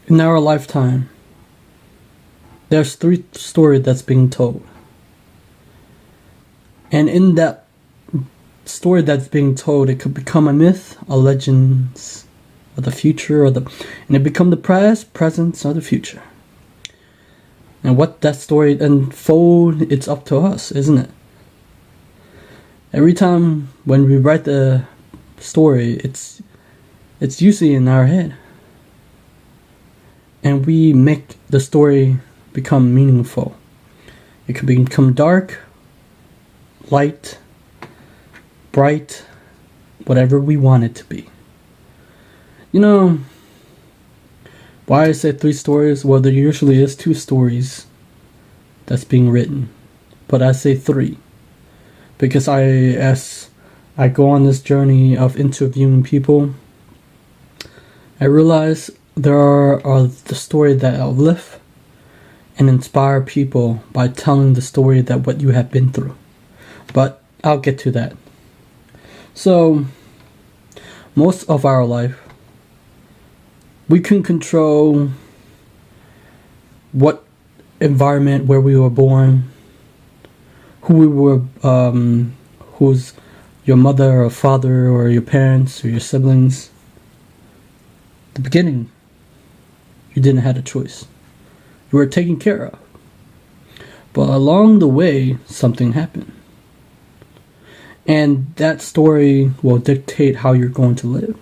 In our lifetime, there's three stories that's being told. And in that story that's being told, it could become a myth, a legend of the future, and it become the past, present, or the future. And what that story unfold, it's up to us, isn't it? Every time when we write the story, it's usually in our head. And we make the story become meaningful. It could become dark, light, bright, whatever we want it to be. You know, why I say three stories? Well, there usually is two stories that's being written, but I say three because as I go on this journey of interviewing people, I realize there are the story that uplift and inspire people by telling the story that what you have been through. But I'll get to that. So, most of our life, we can control what environment where we were born, who we were, who's your mother or father or your parents or your siblings. The beginning, you didn't have a choice. You were taken care of. But along the way, something happened. And that story will dictate how you're going to live.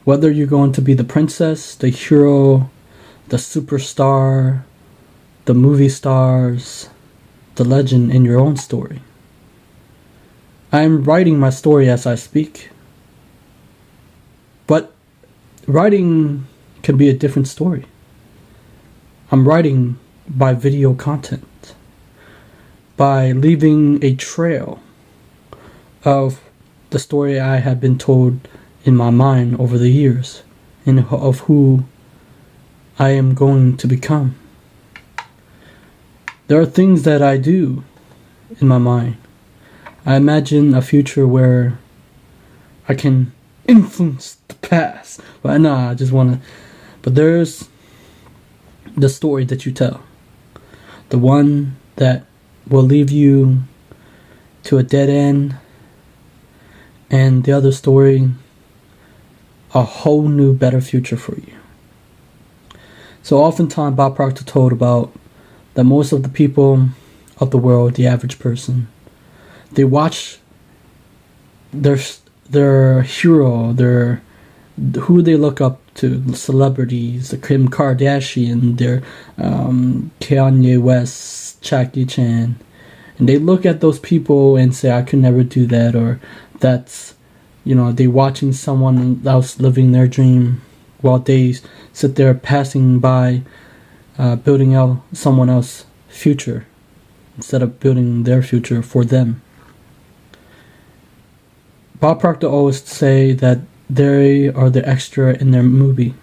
Whether you're going to be the princess, the hero, the superstar, the movie stars, the legend in your own story. I'm writing my story as I speak. But writing can be a different story. I'm writing by video content, by leaving a trail of the story I have been told in my mind over the years, and of who I am going to become. There are things that I do in my mind. I imagine a future where I can influence the past. But I just want to. But there's the story that you tell. The one that will leave you to a dead end. And the other story, a whole new, better future for you. So oftentimes Bob Proctor told about that most of the people of the world, the average person, they watch their hero, who they look up to, the celebrities, the Kim Kardashian, their Kanye West, Jackie Chan, and they look at those people and say, I could never do that, or that's, they watching someone else living their dream while they sit there passing by, building out someone else's future instead of building their future for them. Bob Proctor always say that they are the extra in their movie.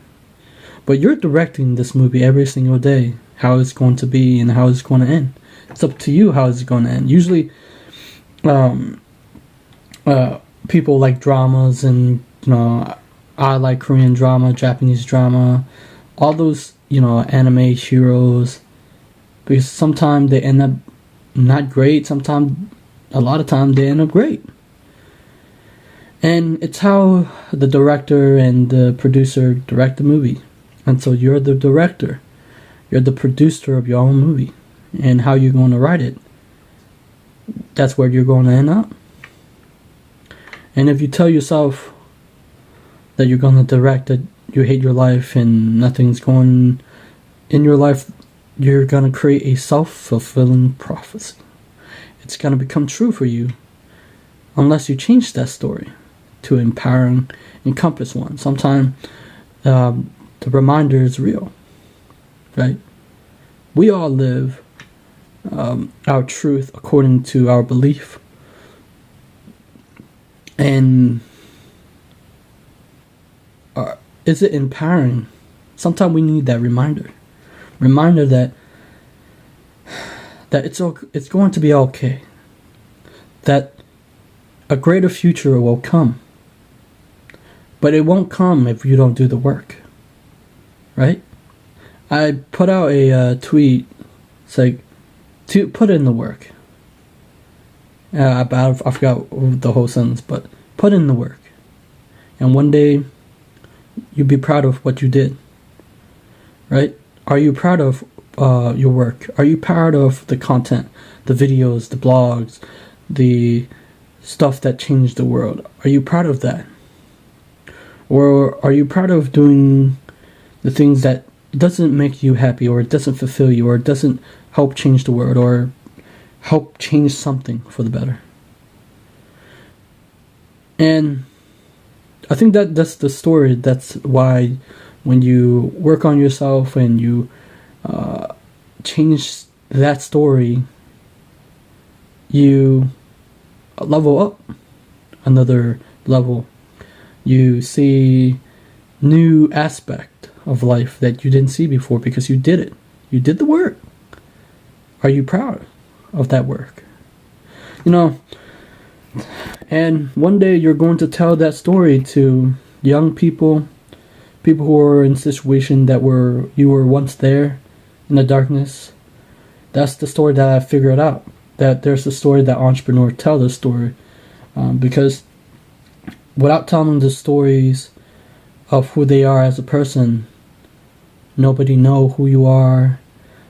But you're directing this movie every single day, how it's going to be and how it's going to end. It's up to you how it's going to end. Usually, people like dramas, and I like Korean drama, Japanese drama, all those anime heroes, because sometimes they end up not great, a lot of times they end up great. And it's how the director and the producer direct the movie. And so you're the director, you're the producer of your own movie, and how you're going to write it, that's where you're going to end up. And if you tell yourself that you're going to direct, that you hate your life and nothing's going in your life, you're going to create a self-fulfilling prophecy. It's going to become true for you unless you change that story to empowering, encompass one. Sometimes the reminder is real, right? We all live our truth according to our belief. And is it empowering? Sometimes we need that reminder that it's going to be okay, that a greater future will come, but it won't come if you don't do the work. right? I put out a tweet. It's like, to put in the work. I forgot the whole sentence, but put in the work. And one day, you'll be proud of what you did. Right? Are you proud of your work? Are you proud of the content, the videos, the blogs, the stuff that changed the world? Are you proud of that? Or are you proud of doing the things that doesn't make you happy, or it doesn't fulfill you, or it doesn't help change the world, or help change something for the better? And I think that's the story. That's why when you work on yourself and you change that story, you level up another level. You see new aspect of life that you didn't see before because you did it. You did the work. Are you proud of that work? You know, and one day you're going to tell that story to young people, people who are in a situation that you were once there in the darkness. That's the story that I figured out. That there's a story that entrepreneurs tell this story. Because without telling the stories of who they are as a person, nobody know who you are.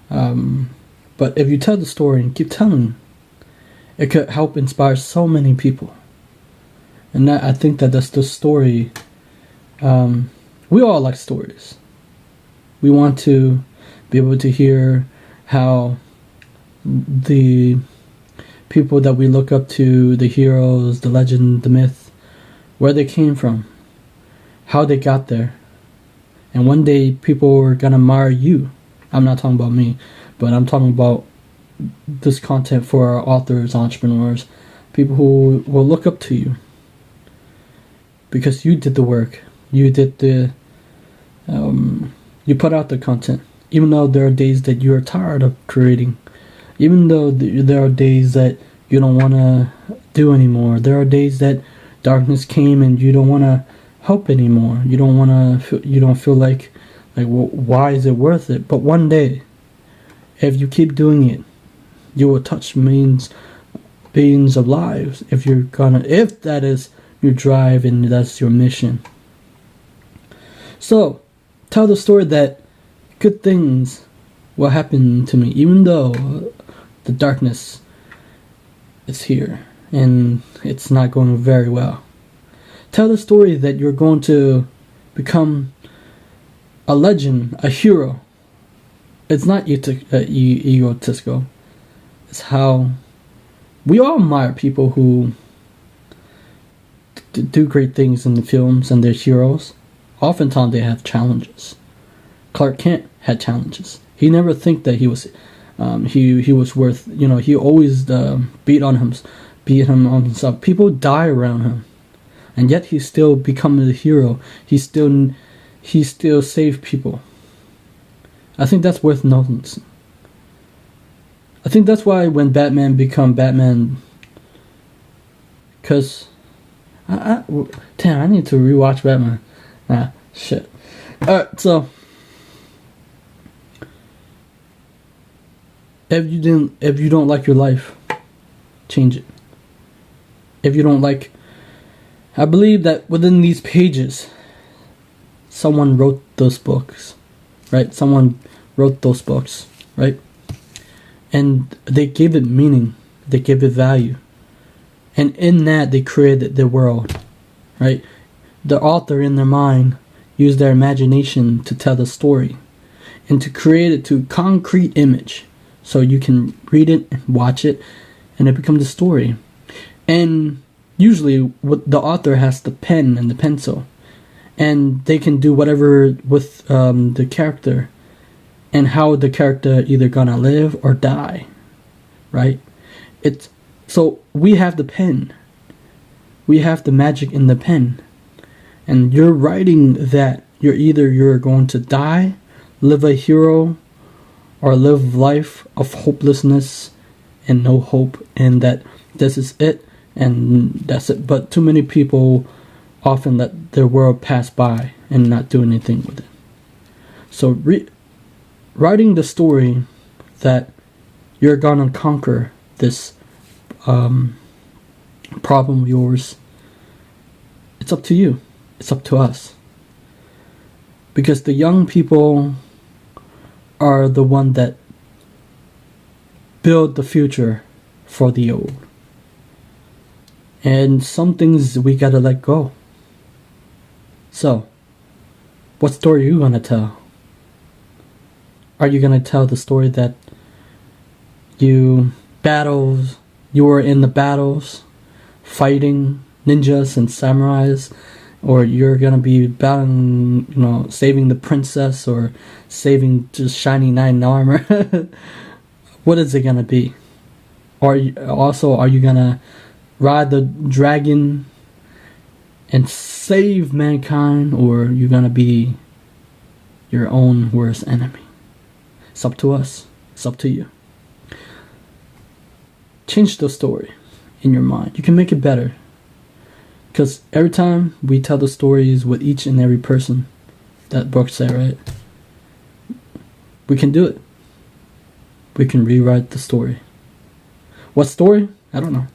But if you tell the story and keep telling, it could help inspire so many people. And I think that's the story. We all like stories. We want to be able to hear how the people that we look up to, the heroes, the legend, the myth, where they came from, how they got there. And one day people are going to admire you. I'm not talking about me, but I'm talking about this content for our authors, entrepreneurs, people who will look up to you. Because you did the work. You did you put out the content. Even though there are days that you're tired of creating. Even though there are days that you don't want to do anymore. There are days that darkness came and you don't want to help anymore. You don't feel like well, why is it worth it? But one day, if you keep doing it, you will touch billions of lives. If that is your drive and that's your mission. So, tell the story that good things will happen to me, even though the darkness is here and it's not going very well. Tell the story that you're going to become a legend, a hero. It's not egotistical. It's how we all admire people who do great things in the films and they're heroes. Oftentimes they have challenges. Clark Kent had challenges. He never think that he was he was worth, he always beat him on himself. People die around him, and yet he still become the hero. He still saved people. I think that's worth noticing. I think that's why when Batman become Batman, because I need to rewatch Batman. Shit. Alright, so if you don't like your life, change it. If you don't like, I believe that within these pages, someone wrote those books, right? Someone wrote those books, right? And they gave it meaning. They gave it value. And in that, they created their world, right? The author, in their mind, used their imagination to tell the story and to create it to concrete image. So you can read it, watch it, and it becomes a story. And usually, what the author has the pen and the pencil, and they can do whatever with the character, and how the character either gonna live or die, right? So we have the pen, we have the magic in the pen, and you're writing that you're going to die, live a hero, or live life of hopelessness and no hope, and that this is it and that's it. But too many people often let their world pass by and not do anything with it. So writing the story that you're gonna conquer this problem of yours, it's up to you. It's up to us. Because the young people are the one that build the future for the old. And some things we gotta let go. So, what story are you gonna tell? Are you gonna tell the story that you were in the battles, fighting ninjas and samurais, or you're gonna be battling, saving the princess, or saving just shiny knight in armor? What is it gonna be? Or are you gonna ride the dragon and save mankind, or are you gonna be your own worst enemy? It's up to us. It's up to you. Change the story in your mind. You can make it better. Because every time we tell the stories with each and every person, that book said, right? We can do it. We can rewrite the story. What story? I don't know.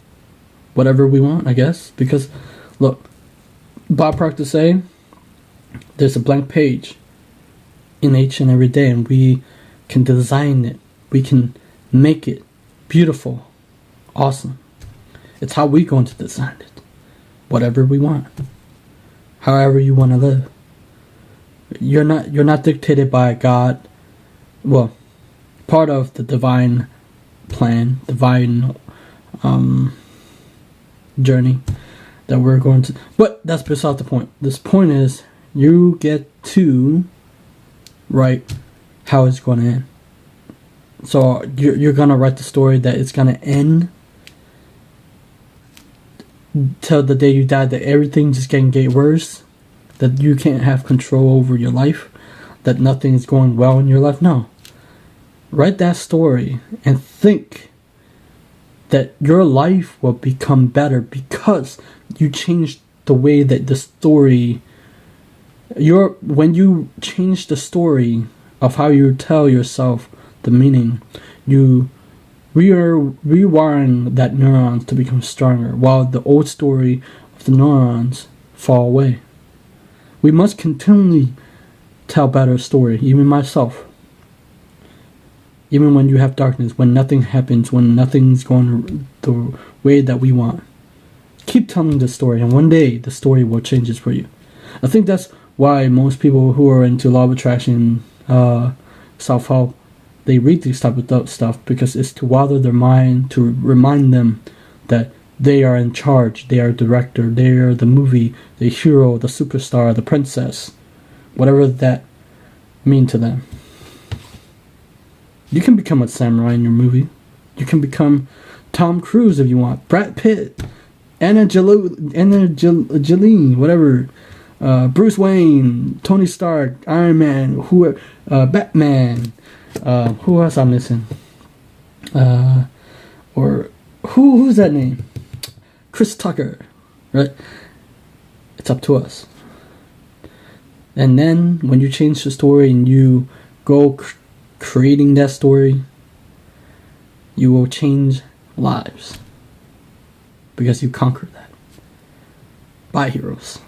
Whatever we want, I guess. Because, look, Bob Proctor say, there's a blank page in each and every day, and we can design it. We can make it beautiful, awesome. It's how we're going to design it. Whatever we want, however you want to live. You're not dictated by God. Well, part of the divine plan, divine journey that we're going to. But that's beside the point. This point is you get to write how it's going to end. So you're gonna write the story that it's gonna end till the day you die, that everything just can get worse, that you can't have control over your life, that nothing is going well in your life. No. Write that story and think that your life will become better because you changed the way that the story, when you change the story of how you tell yourself the meaning, we are rewiring that neurons to become stronger, while the old story of the neurons fall away. We must continually tell better story, even myself. Even when you have darkness, when nothing happens, when nothing's going the way that we want. Keep telling the story, and one day the story will change it for you. I think that's why most people who are into law of attraction, self-help, they read this type of stuff, because it's to water their mind, to remind them that they are in charge, they are director, they are the movie, the hero, the superstar, the princess, whatever that mean to them. You can become a samurai in your movie. You can become Tom Cruise if you want, Brad Pitt, Angelina, whatever, Bruce Wayne, Tony Stark, Iron Man, Batman. Who else I'm missing? Or who's that name? Chris Tucker, right? It's up to us. And then when you change the story and you go creating that story, you will change lives because you conquer that. Bye, heroes.